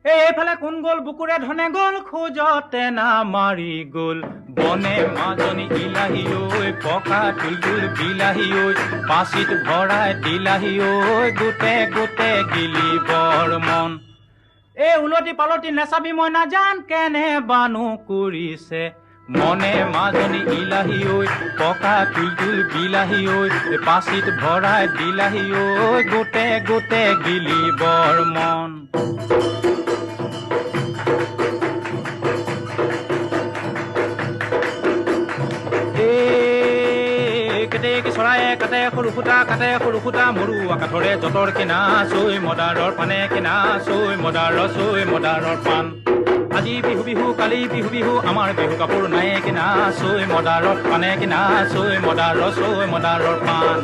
এইফালে কোন গ'ল বুকুৰে ধনে গ'ল খোজতে নামাৰি গ'ল বনে মাজনী ইলাহী ঐ পকা তুলতুল বিলাহী ঐ পাচিত ভৰাই দিলাহী ঐ গোটে গোটে গিলি বৰ মন এই উলটি পালটি নেচাবি মই নাজান কেনে বানু কৰিছে মনে মাজনী ইলাহী ঐ পকা তুলতুল বিলাহী ঐ পাচিত ভৰাই দিলাহী ঐ গোটে গোটে গিলি বৰ মন চৰায়ে কাটে সৰু ফুটা মৰু আকাঠৰে যতৰ কিনা চৈ মদাৰৰ পানে কিনা চৈ মদাৰৰ পাণ আজি বিহু কালি বিহু আমাৰ বিহু কাপোৰ নাই কিনা চৈ মদাৰৰ পানে কিনা চৈ মদাৰৰ পাণ